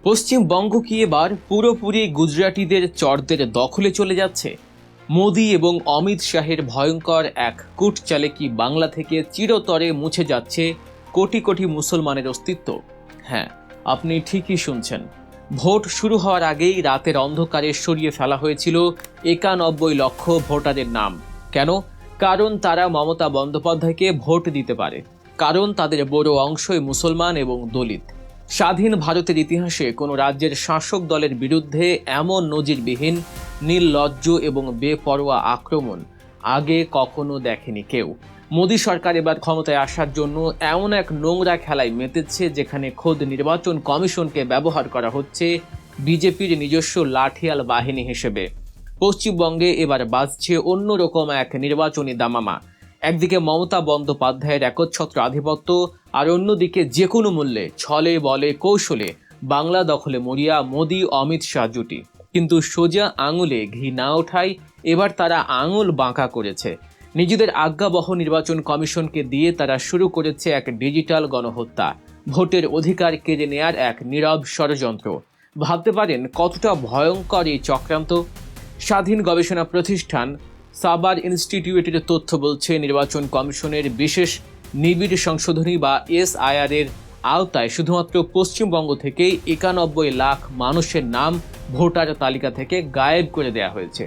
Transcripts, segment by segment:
পশ্চিমবঙ্গ কি এবার পুরোপুরি গুজরাটিদের চরদের দখলে চলে যাচ্ছে? মোদি এবং অমিত শাহের ভয়ঙ্কর এক কূটচালে কি বাংলা থেকে চিরতরে মুছে যাচ্ছে কোটি কোটি মুসলমানের অস্তিত্ব? হ্যাঁ, আপনি ঠিকই শুনছেন। ভোট শুরু হওয়ার আগেই রাতের অন্ধকারে সরিয়ে ফেলা হয়েছিল ৯১ লক্ষ ভোটারের নাম। কেন? কারণ তারা মমতা বন্দ্যোপাধ্যায়কে ভোট দিতে পারে, কারণ তাদের বড় অংশই মুসলমান এবং দলিত। স্বাধীন ভারতের ইতিহাসে কোনো রাজ্যের শাসক দলের বিরুদ্ধে এমন নজিরবিহীন, নির্লজ্জ এবং বেপরোয়া আক্রমণ আগে কখনো দেখেনি কেউ। মোদী সরকার এবার ক্ষমতায় আসার জন্য এমন এক নোংরা খেলায় মেতেছে, যেখানে খোদ নির্বাচন কমিশনকে ব্যবহার করা হচ্ছে বিজেপির নিজস্ব লাঠিয়াল বাহিনী হিসেবে। পশ্চিমবঙ্গে এবার বাজছে অন্যরকম এক নির্বাচনী দামামা। একদিকে মমতা বন্দ্যোপাধ্যায়ের একচ্ছত্র আধিপত্য, আর অন্যদিকে যে কোনো মূল্যে ছলে বলে কৌশলে বাংলা দখলে মরিয়া মোদি অমিত শাহ জুটি। কিন্তু সোজা আঙুলে ঘি না ওঠায় এবার তারা আঙুল বাঁকা করেছে। নিজেদের আজ্ঞাবহ নির্বাচন কমিশনকে দিয়ে তারা শুরু করেছে এক ডিজিটাল গণহত্যা, ভোটের অধিকার কেড়ে নেয়ার এক নীরব ষড়যন্ত্র। ভাবতে পারেন কতটা ভয়ঙ্কর এই চক্রান্ত? স্বাধীন গবেষণা প্রতিষ্ঠান সাবার ইনস্টিটিউটের তথ্য বলছে, নির্বাচন কমিশনের বিশেষ নিবিড় সংশোধনী বা SIR এর আওতায় শুধুমাত্র পশ্চিমবঙ্গ থেকেই ৯১ লাখ মানুষের নাম ভোটার তালিকা থেকে গায়েব করে দেওয়া হয়েছে।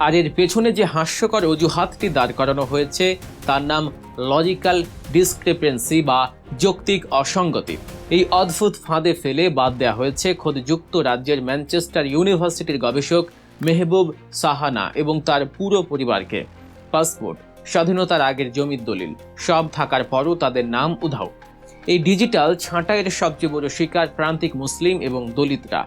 আর এর পেছনে যে হাস্যকর অজুহাতটি দাঁড় করানো হয়েছে তার নাম লজিক্যাল ডিসক্রিপেন্সি বা যৌক্তিক অসঙ্গতি। এই অদ্ভুত ফাঁদে ফেলে বাদ দেওয়া হয়েছে খোদ যুক্তরাজ্যের ম্যানচেস্টার ইউনিভার্সিটির গবেষক মেহবুব সাহানা এবং তার পুরো পরিবারকে। পাসপোর্ট, স্বাধীনতার আগের জমির দলিল সব থাকার পরও তাদের নাম উধাও। এই ডিজিটাল ছাঁটাইয়ের সবচেয়ে বড় শিকার প্রান্তিক মুসলিম এবং দলিতরা।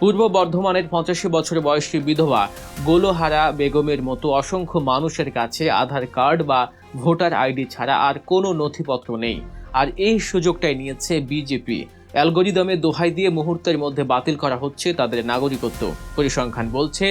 পূর্ব বর্ধমানের ৮৫ বছর বয়সী বিধবা গোলোহারা বেগমের মতো অসংখ্য মানুষের কাছে আধার কার্ড বা ভোটার আইডি ছাড়া আর কোনো নথিপত্র নেই। আর এই সুযোগটাই নিয়েছে বিজেপি। অ্যালগোরিদমে দোহাই দিয়ে মুহূর্তের মধ্যে বাতিল করা হচ্ছে তাদের নাগরিকত্ব। পরিসংখ্যান বলছে,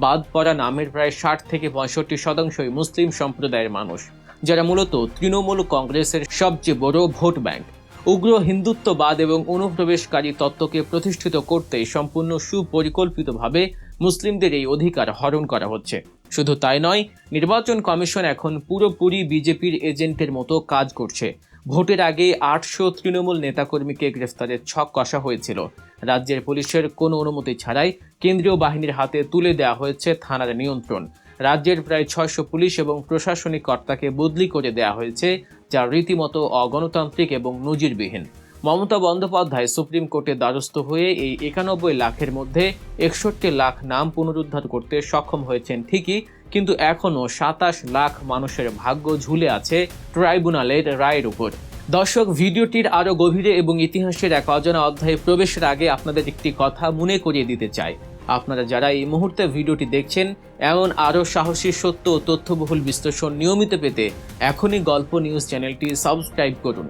বাদ পড়া নামের প্রায় ৬০ থেকে ৬৫% মুসলিম সম্প্রদায়ের মানুষ, যারা মূলত তৃণমূল কংগ্রেসের সবচেয়ে বড় ভোট ব্যাংক। উগ্র হিন্দুত্ববাদ এবং অনুপ্রবেশকারী তত্ত্বকে প্রতিষ্ঠিত করতে সম্পূর্ণ সুপরিকল্পিতভাবে মুসলিমদের এই অধিকার হরণ করা হচ্ছে। শুধু তাই নয়, নির্বাচন কমিশন এখন পুরোপুরি বিজেপির এজেন্টের মতো কাজ করছে। ভোটের আগে ৮০০ তৃণমূল নেতাকর্মীকে গ্রেফতারের ছক কষা হয়েছিল। রাজ্যের পুলিশের কোনো অনুমতি ছাড়াই কেন্দ্রীয় বাহিনীর হাতে তুলে দেওয়া হয়েছে থানার নিয়ন্ত্রণ। রাজ্যের প্রায় ৬০০ পুলিশ এবং প্রশাসনিক কর্তাকে বদলি করে দেওয়া হয়েছে, যা রীতিমতো অগণতান্ত্রিক এবং নজিরবিহীন। মমতা বন্দ্যোপাধ্যায় সুপ্রিম কোর্টের দ্বারস্থ হয়ে এই ৯১ লাখের মধ্যে ৬১ লাখ নাম পুনরুদ্ধার করতে সক্ষম হয়েছেন ঠিকই, কিন্তু এখনও ২৭ লাখ মানুষের ভাগ্য ঝুলে আছে ট্রাইব্যুনালের রায়ের উপর। দর্শক, ভিডিওটির আরও গভীরে এবং ইতিহাসের এক অজানা অধ্যায়ে প্রবেশের আগে আপনাদের একটি কথা মনে করিয়ে দিতে চাই। আপনারা যারা এই মুহূর্তে ভিডিওটি দেখছেন, এমন আরও সাহসী, সত্য ও তথ্যবহুল বিশ্লেষণ নিয়মিত পেতে এখনই গল্প নিউজ চ্যানেলটি সাবস্ক্রাইব করুন।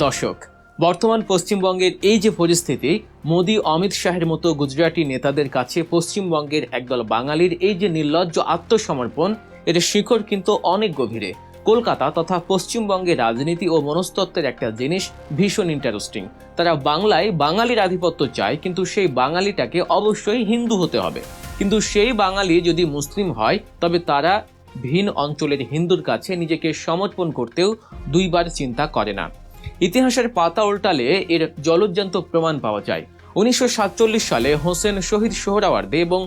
দর্শক, বর্তমান পশ্চিমবঙ্গের এই যে পরিস্থিতি, মোদি অমিত শাহের মতো গুজরাটি নেতাদের কাছে পশ্চিমবঙ্গের একদল বাঙালির এই যে নির্লজ্জ আত্মসমর্পণ, এর শিকড় কিন্তু অনেক গভীরে। কলকাতা তথা পশ্চিমবঙ্গের রাজনীতি ও মনস্তত্ত্বের একটা জিনিস ভীষণ ইন্টারেস্টিং। তারা বাংলায় বাঙালির আধিপত্য চায়, কিন্তু সেই বাঙালিটাকে অবশ্যই হিন্দু হতে হবে। কিন্তু সেই বাঙালি যদি মুসলিম হয়, তবে তারা ভিন অঞ্চলের হিন্দুর কাছে নিজেকে সমর্পণ করতেও দুইবার চিন্তা করে না। ইতিহাসের পাতা উল্টালে এর জলজ্জান্ত প্রমাণ পাওয়া যায়। ১৯৪৭ সালে হোসেন শহীদ সোহরাওয়ার্দী এবং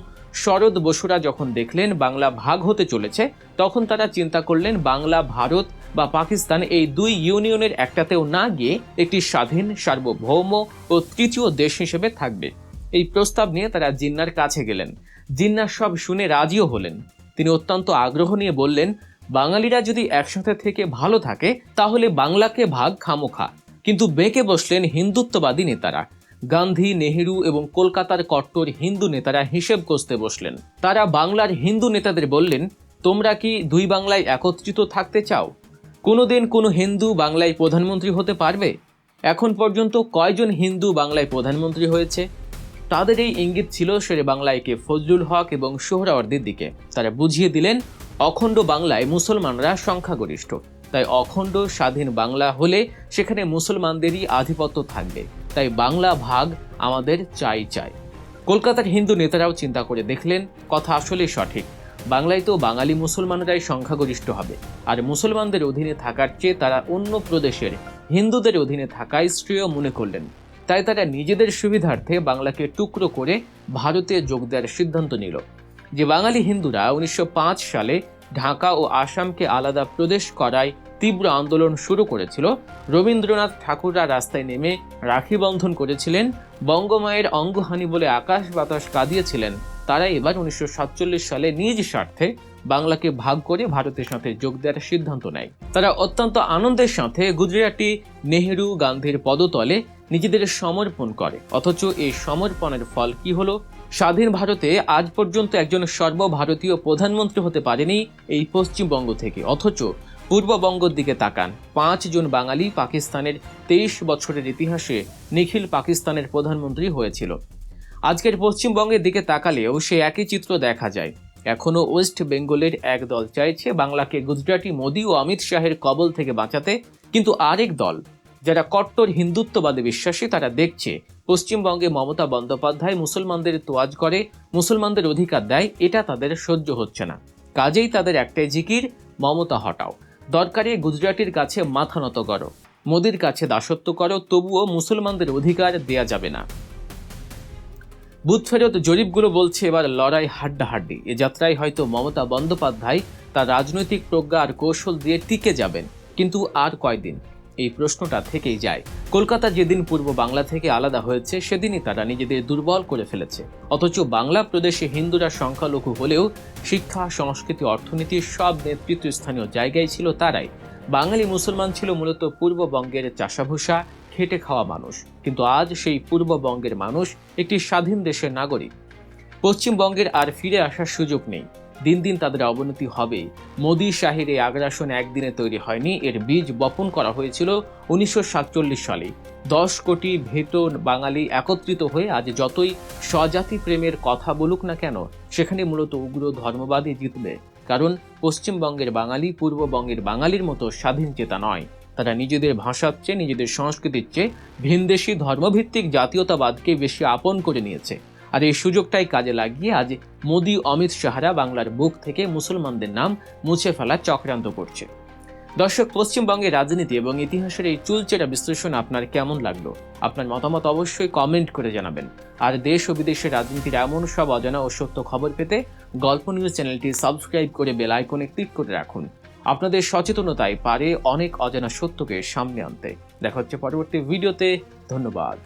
শরৎ বসুরা যখন দেখলেন বাংলা ভাগ হতে চলেছে, তখন তারা চিন্তা করলেন বাংলা ভারত বা পাকিস্তান এই দুই ইউনিয়নের একটাতেও না গিয়ে একটি স্বাধীন, সার্বভৌম ও তৃতীয় দেশ হিসেবে থাকবে। এই প্রস্তাব নিয়ে তারা জিন্নার কাছে গেলেন। জিন্না সব শুনে রাজিও হলেন। তিনি অত্যন্ত আগ্রহ নিয়ে বললেন, বাঙালিরা যদি একসাথে থেকে ভালো থাকে তাহলে বাংলাকে ভাগ খামোখা। কিন্তু বেঁকে বসলেন হিন্দুত্ববাদী নেতারা। গান্ধী, নেহেরু এবং কলকাতার কট্টর হিন্দু নেতারা হিসেব কষতে বসলেন। তারা বাংলার হিন্দু নেতাদের বললেন, তোমরা কি দুই বাংলায় একত্রিত থাকতে চাও? কোনোদিন কোনো হিন্দু বাংলায় প্রধানমন্ত্রী হতে পারবে? এখন পর্যন্ত কয়জন হিন্দু বাংলায় প্রধানমন্ত্রী হয়েছে? তাদের এই ইঙ্গিত ছিল শেরে বাংলায় কে ফজলুল হক এবং সোহরাওয়ার্দীর দিকে। তারা বুঝিয়ে দিলেন, অখণ্ড বাংলায় মুসলমানরা সংখ্যাগরিষ্ঠ, তাই অখণ্ড স্বাধীন বাংলা হলে সেখানে মুসলমানদেরই আধিপত্য থাকবে। তাই বাংলা ভাগ আমাদের চাই চাই। কলকাতার হিন্দু নেতারাও চিন্তা করে দেখলেন, কথা আসলেই সঠিক। বাংলায় তো বাঙালি মুসলমানরাই সংখ্যাগরিষ্ঠ হবে, আর মুসলমানদের অধীনে থাকার চেয়ে তারা অন্য প্রদেশের হিন্দুদের অধীনে থাকায় শ্রেয় মনে করলেন। তাই তারা নিজেদের সুবিধার্থে বাংলাকে টুকরো করে ভারতে যোগ দেওয়ার সিদ্ধান্ত নিল। যে বাঙালি হিন্দুরা 1905 সালে ঢাকা ও আসামকে আলাদা প্রদেশ করায় তীব্র আন্দোলন শুরু করেছিল, রবীন্দ্রনাথ ঠাকুররা রাস্তায় নেমে রাখি বন্ধন করেছিলেন, বঙ্গমায়ের অঙ্গহানি বলে আকাশ বাতাস কাঁদিয়েছিলেন, তারা এবার 1947 সালে নিজ স্বার্থে বাংলাকে ভাগ করে ভারতের সাথে যোগ দেওয়ার সিদ্ধান্ত নেয়। তারা অত্যন্ত আনন্দের সাথে গুজরাটি নেহেরু গান্ধীর পদতলে নিজেদের সমর্পণ করে। অথচ এই সমর্পণের ফল কি হলো? স্বাধীন ভারতে আজ পর্যন্ত একজন সর্বভারতীয় প্রধানমন্ত্রী হতে পারেনি এই পশ্চিমবঙ্গ থেকে। অথচ পূর্ববঙ্গের দিকে তাকান, 5 জন বাঙালি পাকিস্তানের 23 বছরের ইতিহাসে নিখিল পাকিস্তানের প্রধানমন্ত্রী হয়েছিল। আজকের পশ্চিমবঙ্গের দিকে তাকালেও সে একই চিত্র দেখা যায়। এখনো ওয়েস্ট বেঙ্গলের এক দল চাইছে বাংলাকে গুজরাটি মোদি ও অমিত শাহের কবল থেকে বাঁচাতে, কিন্তু আরেক দল যারা কট্টর হিন্দুত্ববাদে বিশ্বাসী, তারা দেখছে পশ্চিমবঙ্গে মমতা বন্দ্যোপাধ্যায় মুসলমানদের তোয়াজ করে, মুসলমানদের অধিকার দেয়, এটা তাদের সহ্য হচ্ছে না। কাজেই তাদের একটাই জিকির, মমতা হটাও, দরকারে গুজরাটির কাছে মাথা নত করো, মোদির কাছে দাসত্ব করো, তবুও মুসলমানদের অধিকার দেয়া যাবে না। বুথ ফেরত জরিপগুলো বলছে এবার লড়াই হাড্ডাহাড্ডি। এ যাত্রায় হয়তো মমতা বন্দ্যোপাধ্যায় তার রাজনৈতিক প্রজ্ঞা আর কৌশল দিয়ে টিকে যাবেন, কিন্তু আর কয়দিন? এই প্রশ্নটা থেকেই যায়। কলকাতা যেদিন পূর্ব বাংলা থেকে আলাদা হয়েছে সেদিনই তারা নিজেদের দুর্বল করে ফেলেছে। অথচ বাংলা প্রদেশে হিন্দুরা সংখ্যালঘু হলেও শিক্ষা, সংস্কৃতি, অর্থনীতির সব নেতৃত্বস্থানীয় জায়গায় ছিল তারাই। বাঙালি মুসলমান ছিল মূলত পূর্ববঙ্গের চাষাভূষা, খেটে খাওয়া মানুষ। কিন্তু আজ সেই পূর্ববঙ্গের মানুষ একটি স্বাধীন দেশের নাগরিক। পশ্চিমবঙ্গের আর ফিরে আসার সুযোগ নেই। দিন দিন তাদের অবনতি হবে। মোদি শাহের এই আগ্রাসন একদিনে তৈরি হয়নি, এর বীজ বপন করা হয়েছিল 1947 সালে। 10 কোটি ভেটো বাঙালি একত্রিত হয়ে আজ যতই স্বজাতি প্রেমের কথা বলুক না কেন, সেখানে মূলত উগ্র ধর্মবাদী জিতবে। কারণ পশ্চিমবঙ্গের বাঙালি পূর্ববঙ্গের বাঙালির মতো স্বাধীন চেতা নয়। তারা নিজেদের ভাষার চেয়ে, নিজেদের সংস্কৃতির চেয়ে ভিনদেশি ধর্মভিত্তিক জাতীয়তাবাদকে বেশি আপন করে নিয়েছে। আর এই সুযোগটাই কাজে লাগিয়ে আজ মোদি, অমিত শাহরা বাংলার বুক থেকে মুসলমানদের নাম মুছে ফেলার চক্রান্ত করছে। দর্শক, পশ্চিমবঙ্গের রাজনীতি এবং ইতিহাসের এই চুলচেরা বিশ্লেষণ আপনার কেমন লাগলো? আপনার মতামত অবশ্যই কমেন্ট করে জানাবেন। আর দেশ ও বিদেশের রাজনীতির এমন সব অজানা ও সত্য খবর পেতে গল্প নিউজ চ্যানেলটি সাবস্ক্রাইব করে বেল আইকনে ক্লিক করে রাখুন। আপনাদের সচেতনতাই পারে অনেক অজানা সত্যকে সামনে আনতে। দেখা হচ্ছে পরবর্তী ভিডিওতে। ধন্যবাদ।